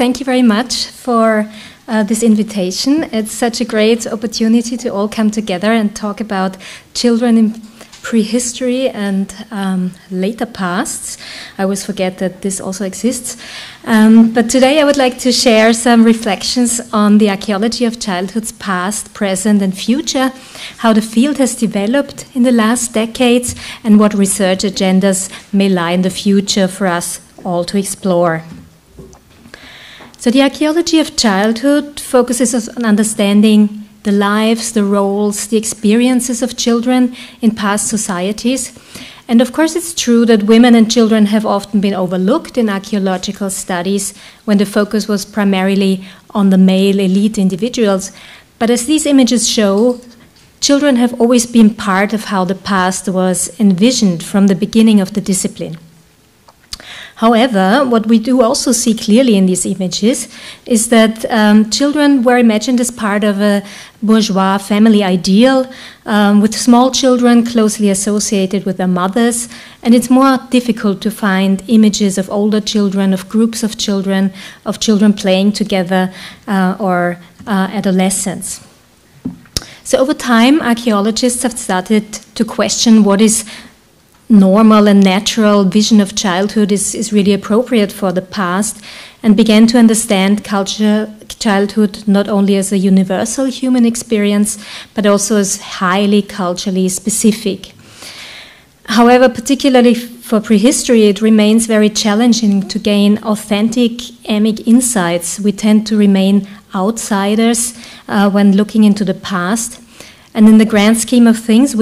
Thank you very much for this invitation. It's such a great opportunity to all come together and talk about children in prehistory and later pasts. I always forget that this also exists. But today I would like to share some reflections on the archaeology of childhood's past, present and future, how the field has developed in the last decades, and what research agendas may lie in the future for us all to explore. So the archaeology of childhood focuses on understanding the lives, the roles, the experiences of children in past societies. And of course it's true that women and children have often been overlooked in archaeological studies when the focus was primarily on the male elite individuals. But as these images show, children have always been part of how the past was envisioned from the beginning of the discipline. However, what we do also see clearly in these images is that children were imagined as part of a bourgeois family ideal, with small children closely associated with their mothers, and it's more difficult to find images of older children, of groups of children playing together, or adolescents. So over time, archaeologists have started to question what is normal and natural vision of childhood is really appropriate for the past, and began to understand childhood not only as a universal human experience, but also as highly culturally specific. However, particularly for prehistory, it remains very challenging to gain authentic emic insights. We tend to remain outsiders when looking into the past, and in the grand scheme of things,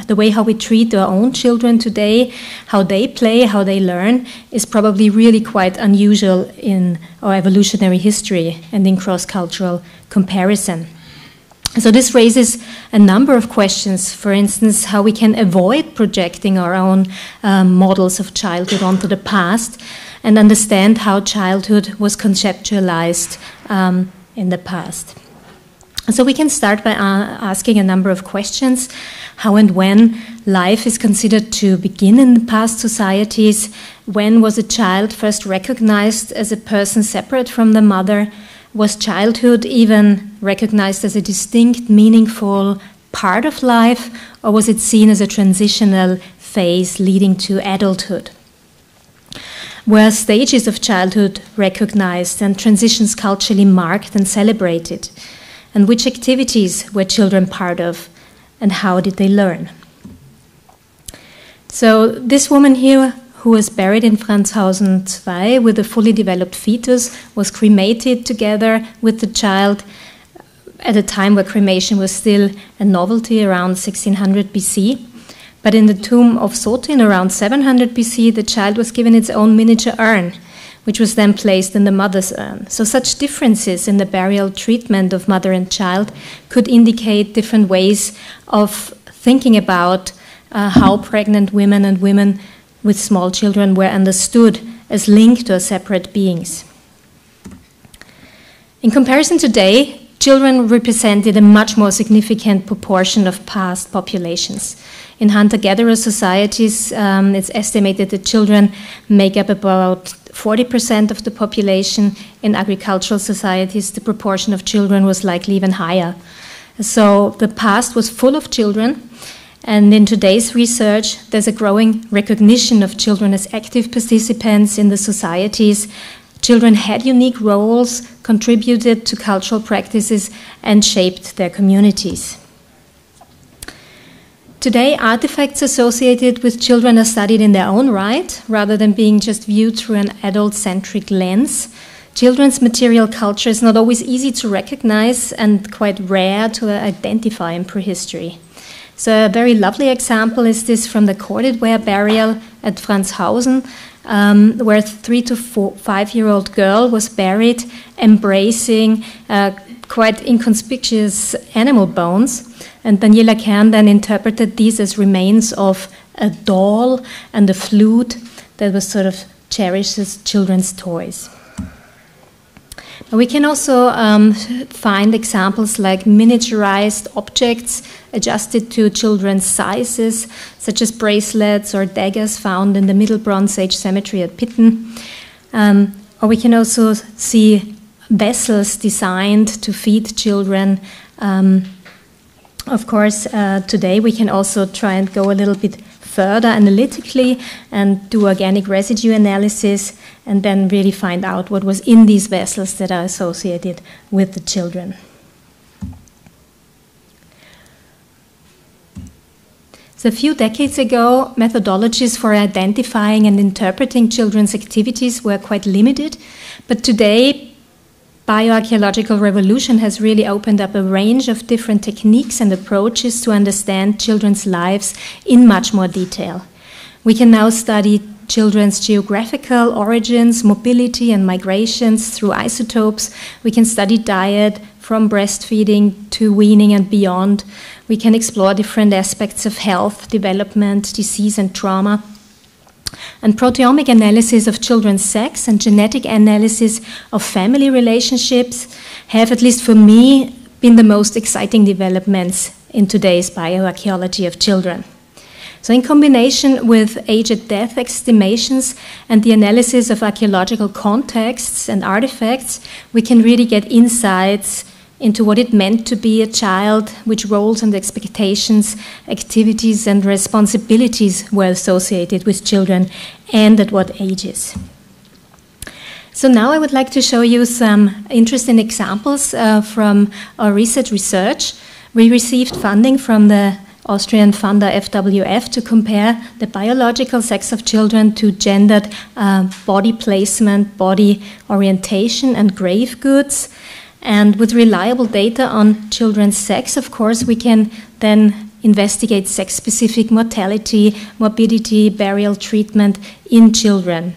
the way how we treat our own children today, how they play, how they learn, is probably really quite unusual in our evolutionary history and in cross-cultural comparison. So this raises a number of questions. For instance, how we can avoid projecting our own models of childhood onto the past and understand how childhood was conceptualized in the past. So we can start by asking a number of questions. How and when life is considered to begin in the past societies? When was a child first recognized as a person separate from the mother? Was childhood even recognized as a distinct, meaningful part of life? Or was it seen as a transitional phase leading to adulthood? Were stages of childhood recognized and transitions culturally marked and celebrated? And which activities were children part of, and how did they learn? So this woman here, who was buried in Franzhausen 2 with a fully developed fetus, was cremated together with the child at a time where cremation was still a novelty, around 1600 BC. But in the tomb of Sotin around 700 BC, the child was given its own miniature urn, which was then placed in the mother's urn. So such differences in the burial treatment of mother and child could indicate different ways of thinking about how pregnant women and women with small children were understood as linked or separate beings. In comparison today, children represented a much more significant proportion of past populations. In hunter-gatherer societies, it's estimated that children make up about 40% of the population. In agricultural societies, the proportion of children was likely even higher. So the past was full of children, and in today's research, there's a growing recognition of children as active participants in the societies. Children had unique roles, contributed to cultural practices, and shaped their communities. Today, artifacts associated with children are studied in their own right, rather than being just viewed through an adult-centric lens. Children's material culture is not always easy to recognize and quite rare to identify in prehistory. So a very lovely example is this from the corded ware burial at Franzhausen, where a 3 to 5-year-old girl was buried embracing quite inconspicuous animal bones. And Daniela Kern then interpreted these as remains of a doll and a flute that was sort of cherished as children's toys. We can also find examples like miniaturized objects adjusted to children's sizes, such as bracelets or daggers found in the Middle Bronze Age cemetery at Pitten. Or we can also see vessels designed to feed children. Of course, today we can also try and go a little bit further analytically and do organic residue analysis and then really find out what was in these vessels that are associated with the children. So a few decades ago, methodologies for identifying and interpreting children's activities were quite limited, but today bioarchaeological revolution has really opened up a range of different techniques and approaches to understand children's lives in much more detail. We can now study children's geographical origins, mobility and migrations through isotopes. We can study diet from breastfeeding to weaning and beyond. We can explore different aspects of health, development, disease and trauma. And proteomic analysis of children's sex and genetic analysis of family relationships have, at least for me, been the most exciting developments in today's bioarchaeology of children. So in combination with age-at-death estimations and the analysis of archaeological contexts and artifacts, we can really get insights into what it meant to be a child, which roles and expectations, activities and responsibilities were associated with children, and at what ages. So now I would like to show you some interesting examples from our research. We received funding from the Austrian funder FWF to compare the biological sex of children to gendered body placement, body orientation and grave goods. And with reliable data on children's sex, of course, we can then investigate sex-specific mortality, morbidity, burial treatment in children.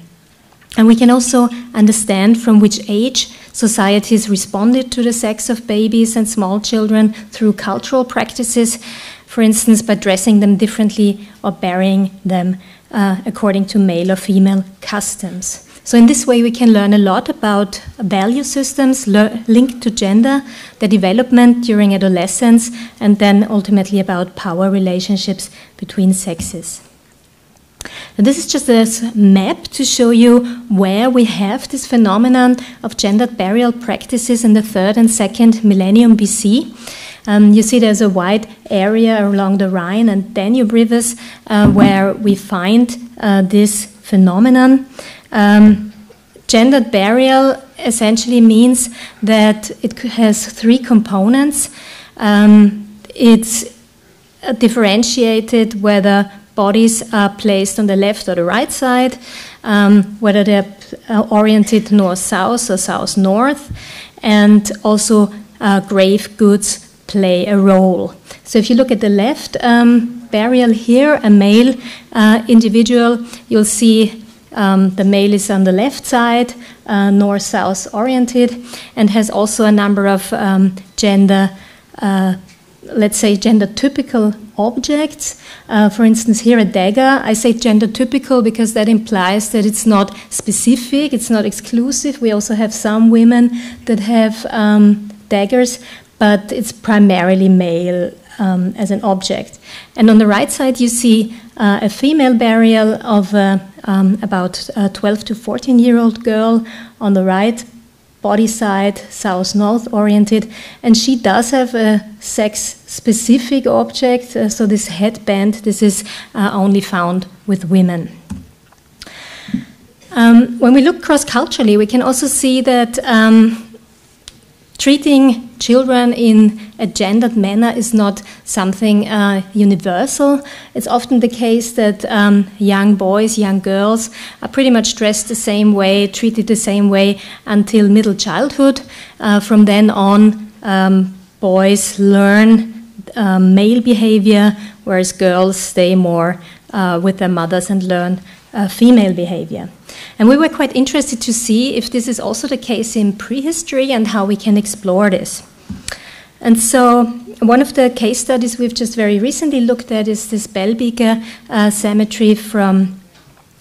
And we can also understand from which age societies responded to the sex of babies and small children through cultural practices, for instance, by dressing them differently or burying them according to male or female customs. So in this way, we can learn a lot about value systems linked to gender, their development during adolescence, and then ultimately about power relationships between sexes. And this is just a map to show you where we have this phenomenon of gendered burial practices in the 3rd and 2nd millennium BC. You see there's a wide area along the Rhine and Danube rivers where we find this phenomenon. Gendered burial essentially means that it has 3 components. It's differentiated whether bodies are placed on the left or the right side, whether they're oriented north-south or south-north, and also grave goods play a role. So if you look at the left burial here, a male individual, you'll see the male is on the left side, north-south oriented, and has also a number of let's say gender-typical objects. For instance, here a dagger. I say gender-typical because that implies that it's not specific, it's not exclusive. We also have some women that have daggers, but it's primarily male as an object. And on the right side, you see a female burial of about a 12 to 14-year-old girl on the right body side, south-north oriented, and she does have a sex-specific object, so this headband, this is only found with women. When we look cross-culturally, we can also see that treating children in a gendered manner is not something universal. It's often the case that young boys, young girls are pretty much dressed the same way, treated the same way until middle childhood. From then on, boys learn male behavior, whereas girls stay more with their mothers and learn female behavior. And we were quite interested to see if this is also the case in prehistory and how we can explore this. And so one of the case studies we've just very recently looked at is this Bellbeaker cemetery from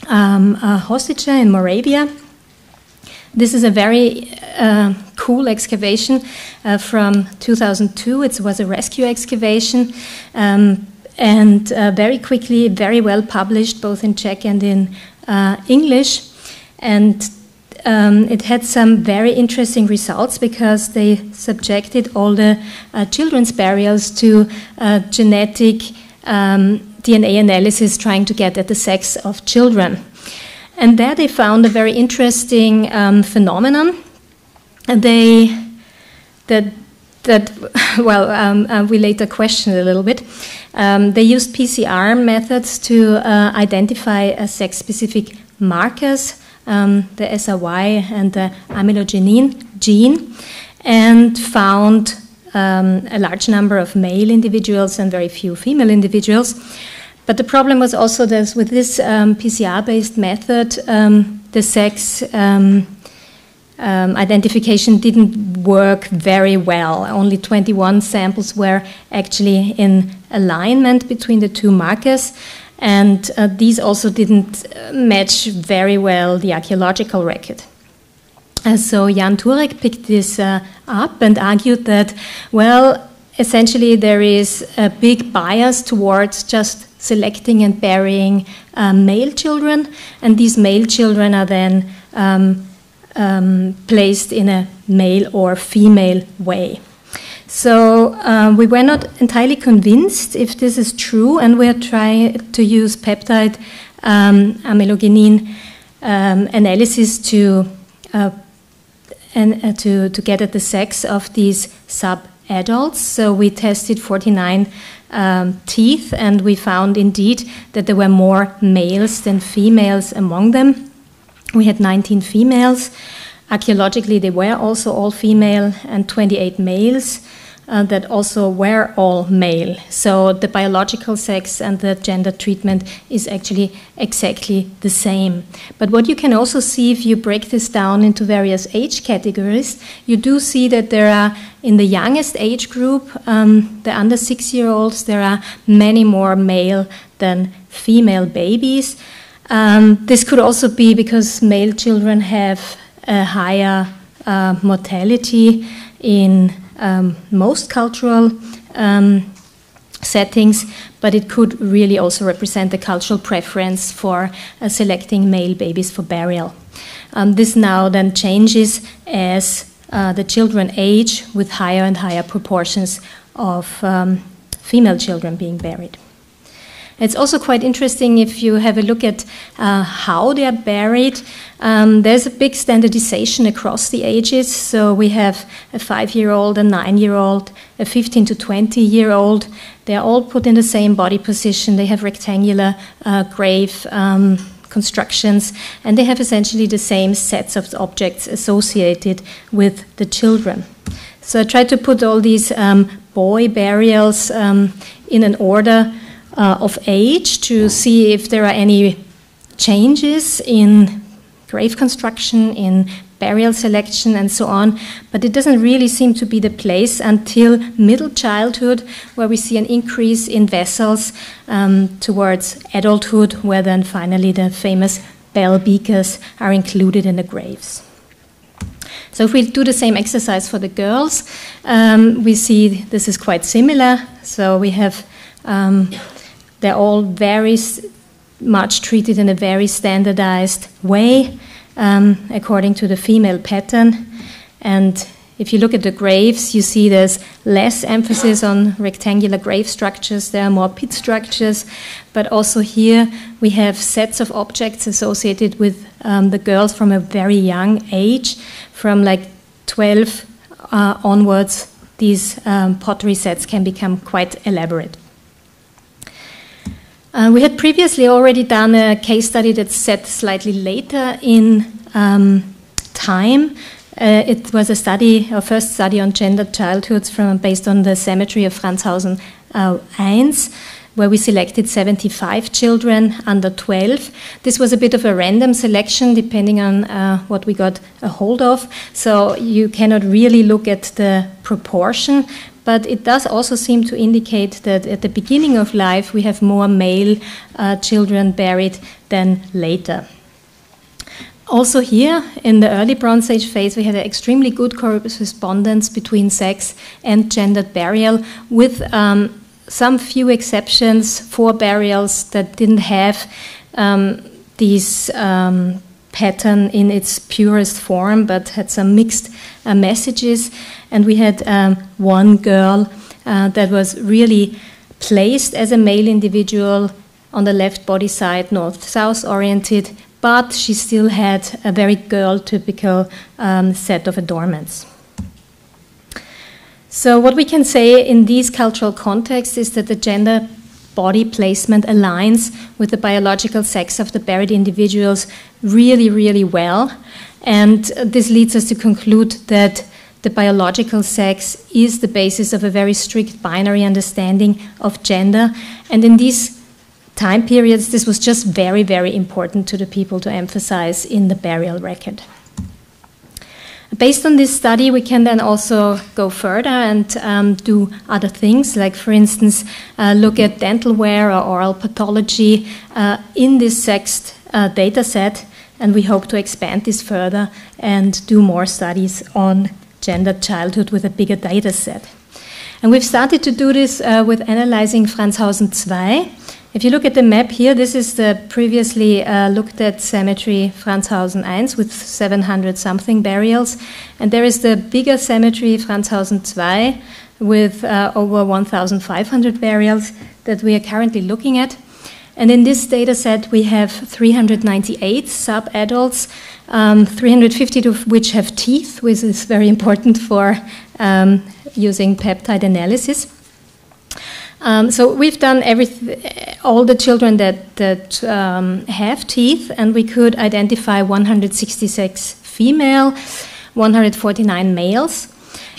Hosice in Moravia. This is a very cool excavation from 2002. It was a rescue excavation. And very quickly, very well published, both in Czech and in English. And it had some very interesting results because they subjected all the children's burials to genetic DNA analysis trying to get at the sex of children. And there they found a very interesting phenomenon. And we later questioned a little bit. They used PCR methods to identify sex-specific markers, the SRY and the amylogenin gene, and found a large number of male individuals and very few female individuals. But the problem was also that with this PCR-based method, the sex identification didn't work very well. Only 21 samples were actually in alignment between the two markers, and these also didn't match very well the archaeological record. So Jan Turek picked this up and argued that, well, essentially there is a big bias towards just selecting and burying male children, and these male children are then placed in a male or female way. So we were not entirely convinced if this is true, and we are trying to use peptide amylogenin analysis to get at the sex of these sub-adults. So we tested 49 teeth, and we found indeed that there were more males than females among them. We had 19 females. Archaeologically, they were also all female, and 28 males that also were all male. So the biological sex and the gender treatment is actually exactly the same. But what you can also see if you break this down into various age categories, you do see that there are, in the youngest age group, the under 6-year-olds, there are many more male than female babies. This could also be because male children have a higher mortality in most cultural settings, but it could really also represent the cultural preference for selecting male babies for burial. This now then changes as the children age, with higher and higher proportions of female children being buried. It's also quite interesting if you have a look at how they are buried. There's a big standardization across the ages. So we have a 5-year-old, a 9-year-old, a 15 to 20-year-old. They are all put in the same body position. They have rectangular grave constructions, and they have essentially the same sets of objects associated with the children. So I tried to put all these boy burials in an order of age to see if there are any changes in grave construction, in burial selection, and so on. But it doesn't really seem to be the place until middle childhood, where we see an increase in vessels towards adulthood, where then finally the famous bell beakers are included in the graves. So if we do the same exercise for the girls, we see this is quite similar. So we have they're all very much treated in a very standardized way, according to the female pattern. And if you look at the graves, you see there's less emphasis on rectangular grave structures. There are more pit structures. But also here we have sets of objects associated with the girls from a very young age. From like 12 onwards, these pottery sets can become quite elaborate. We had previously already done a case study that's set slightly later in time. It was a study, our first study on gendered childhoods based on the cemetery of Franzhausen Eins, where we selected 75 children under 12. This was a bit of a random selection depending on what we got a hold of. So you cannot really look at the proportion, but it does also seem to indicate that at the beginning of life we have more male children buried than later. Also here, in the early Bronze Age phase, we had an extremely good correspondence between sex and gendered burial, with some few exceptions for burials that didn't have these pattern in its purest form, but had some mixed messages. And we had one girl that was really placed as a male individual on the left body side, north-south oriented, but she still had a very girl-typical set of adornments. So what we can say in these cultural contexts is that the gender body placement aligns with the biological sex of the buried individuals really, really well. And this leads us to conclude that the biological sex is the basis of a very strict binary understanding of gender. And in these time periods, this was just very, very important to the people to emphasize in the burial record. Based on this study, we can then also go further and do other things, like, for instance, look at dental wear or oral pathology in this sexed data set, and we hope to expand this further and do more studies on gendered childhood with a bigger data set. And we've started to do this with analyzing Franzhausen II. If you look at the map here, this is the previously looked at cemetery Franzhausen I with 700-something burials. And there is the bigger cemetery Franzhausen II with over 1,500 burials that we are currently looking at. And in this data set, we have 398 sub-adults, 350 of which have teeth, which is very important for using peptide analysis. So we've done all the children that have teeth, and we could identify 166 female, 149 males.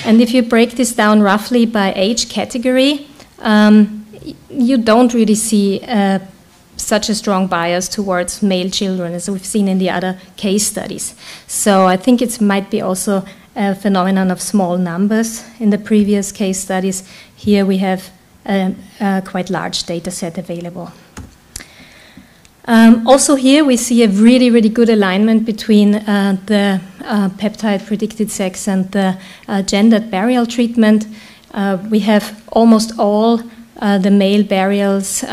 And if you break this down roughly by age category, you don't really see such a strong bias towards male children as we've seen in the other case studies. So I think it might be also a phenomenon of small numbers. In the previous case studies, here we have a quite large data set available. Also here we see a really, really good alignment between the peptide predicted sex and the gendered burial treatment. We have almost all the male burials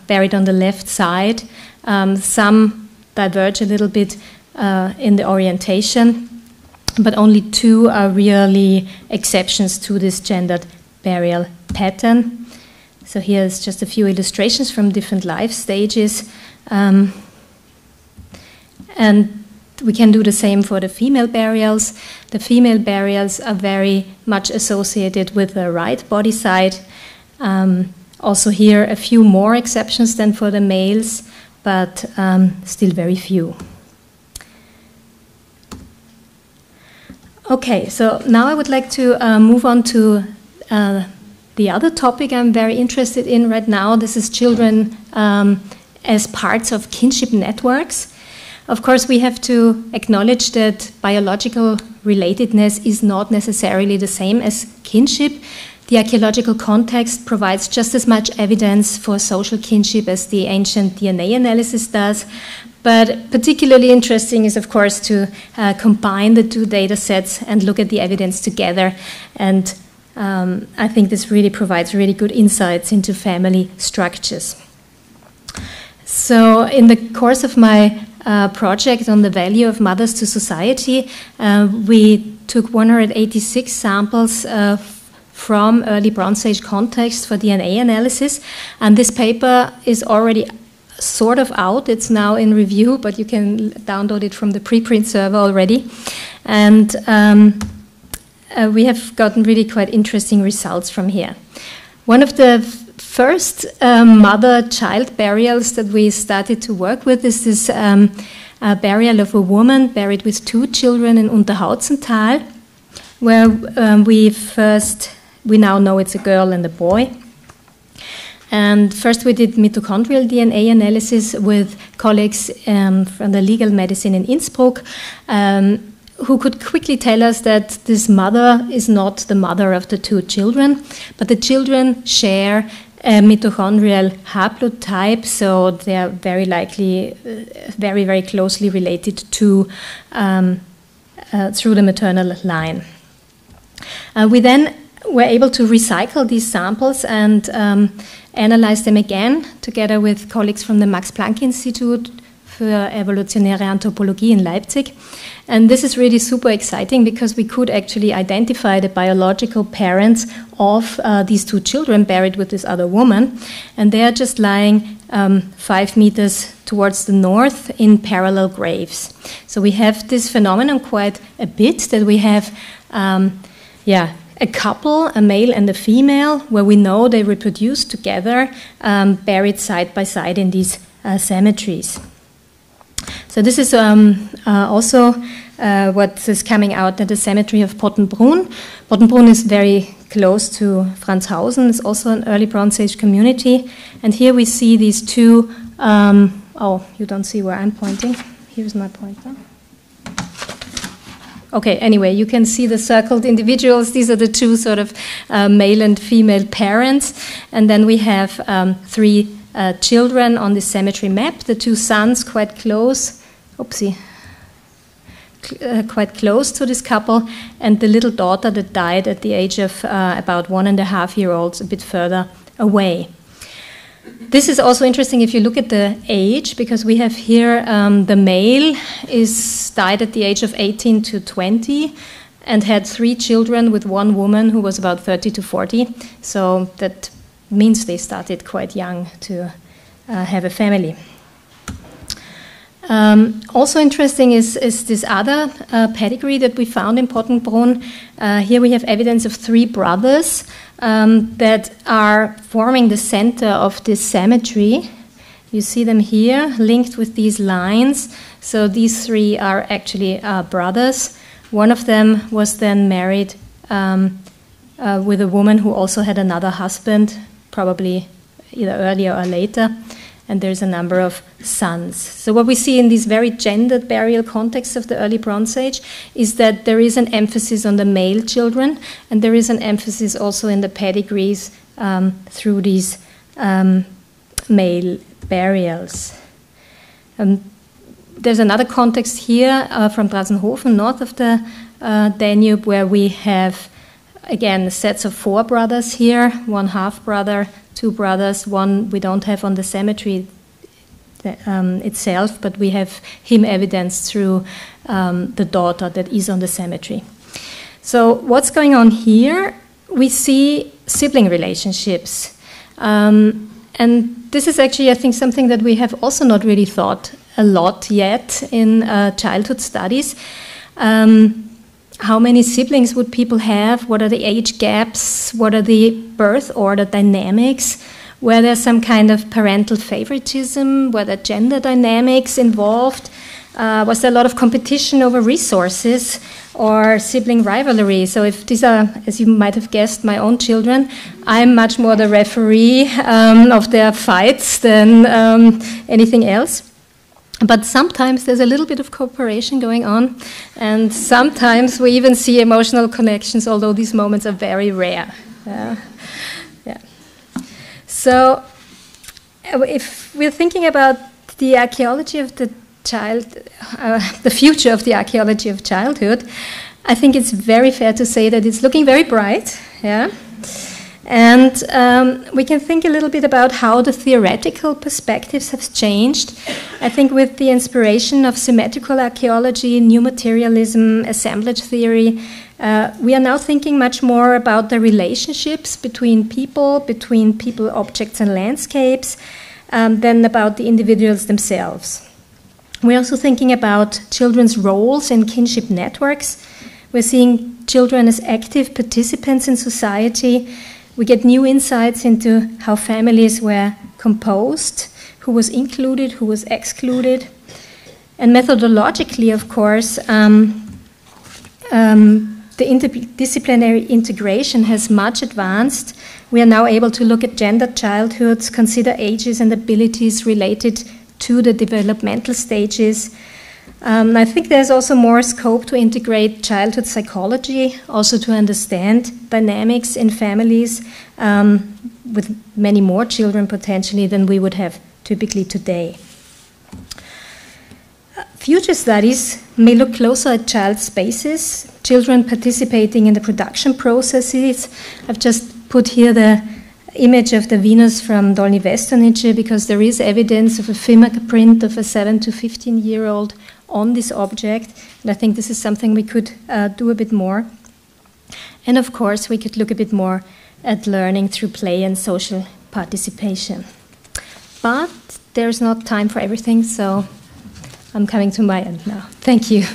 buried on the left side. Some diverge a little bit in the orientation, but only two are really exceptions to this gendered burial pattern. So here's just a few illustrations from different life stages. And we can do the same for the female burials. The female burials are very much associated with the right body side. Also here, a few more exceptions than for the males, but still very few. Okay, so now I would like to move on to the other topic I'm very interested in right now. This is children as parts of kinship networks. Of course, we have to acknowledge that biological relatedness is not necessarily the same as kinship. The archaeological context provides just as much evidence for social kinship as the ancient DNA analysis does. But particularly interesting is, of course, to combine the two data sets and look at the evidence together. And I think this really provides really good insights into family structures. So in the course of my project on the value of mothers to society, we took 186 samples from early Bronze Age context for DNA analysis. And this paper is already sort of out. It's now in review, but you can download it from the preprint server already. And we have gotten really quite interesting results from here. One of the first mother-child burials that we started to work with is this burial of a woman buried with 2 children in Unterhautzental, where we now know it's a girl and a boy. And first we did mitochondrial DNA analysis with colleagues from the legal medicine in Innsbruck, who could quickly tell us that this mother is not the mother of the 2 children, but the children share a mitochondrial haplotype, so they are very likely very, very closely related to through the maternal line. We then were able to recycle these samples and analyze them again together with colleagues from the Max Planck Institute für evolutionäre Anthropologie in Leipzig. And this is really super exciting because we could actually identify the biological parents of these two children buried with this other woman. And they are just lying 5 meters towards the north in parallel graves. So we have this phenomenon quite a bit, that we have a couple, a male and a female, where we know they reproduce together, buried side by side in these cemeteries. So this is also what is coming out at the cemetery of Pottenbrunn. Pottenbrunn is very close to Franzhausen. It's also an early Bronze Age community. And here we see these two, oh, you don't see where I'm pointing. Here's my pointer. Okay, anyway, you can see the circled individuals. These are the two sort of male and female parents. And then we have 3 children on the cemetery map. The 2 sons quite close, quite close to this couple, and the little daughter that died at the age of about 1.5-year-olds a bit further away. This is also interesting if you look at the age, because we have here the male died at the age of 18 to 20 and had 3 children with 1 woman who was about 30 to 40. So that means they started quite young to have a family. Also interesting is this other pedigree that we found in Pottenbrunn. Here we have evidence of 3 brothers that are forming the center of this cemetery. You see them here, linked with these lines. So these 3 are actually brothers. One of them was then married with a woman who also had another husband, probably either earlier or later. And there's a number of sons. So what we see in these very gendered burial contexts of the early Bronze Age is that there is an emphasis on the male children, and there is an emphasis also in the pedigrees through these male burials. There's another context here from Drassenhofen, north of the Danube, where we have, again, sets of 4 brothers here, 1 half-brother, 2 brothers, 1 we don't have on the cemetery itself, but we have him evidenced through the daughter that is on the cemetery. So what's going on here? We see sibling relationships. And this is actually, I think, something that we have also not really thought a lot yet in childhood studies. How many siblings would people have? What are the age gaps? What are the birth order dynamics? Were there some kind of parental favoritism? Were there gender dynamics involved? Was there a lot of competition over resources or sibling rivalry? So if these are, as you might have guessed, my own children, I'm much more the referee of their fights than anything else. But sometimes there's a little bit of cooperation going on, and sometimes we even see emotional connections, although these moments are very rare. Yeah. So if we're thinking about the archaeology of the child, the future of the archaeology of childhood, I think it's very fair to say that it's looking very bright. Yeah. And we can think a little bit about how the theoretical perspectives have changed. I think with the inspiration of symmetrical archaeology, new materialism, assemblage theory, we are now thinking much more about the relationships between people, objects, and landscapes, than about the individuals themselves. We're also thinking about children's roles in kinship networks. We're seeing children as active participants in society. We get new insights into how families were composed, who was included, who was excluded. And methodologically, of course, the interdisciplinary integration has much advanced. We are now able to look at gendered childhoods, consider ages and abilities related to the developmental stages. I think there's also more scope to integrate childhood psychology, also to understand dynamics in families with many more children potentially than we would have typically today. Future studies may look closer at child spaces, children participating in the production processes. I've just put here the image of the Venus from Dolní Věstonice, because there is evidence of a fingerprint of a 7 to 15-year-old on this object, and I think this is something we could do a bit more. And of course, we could look a bit more at learning through play and social participation. But there's not time for everything, so I'm coming to my end now. Thank you.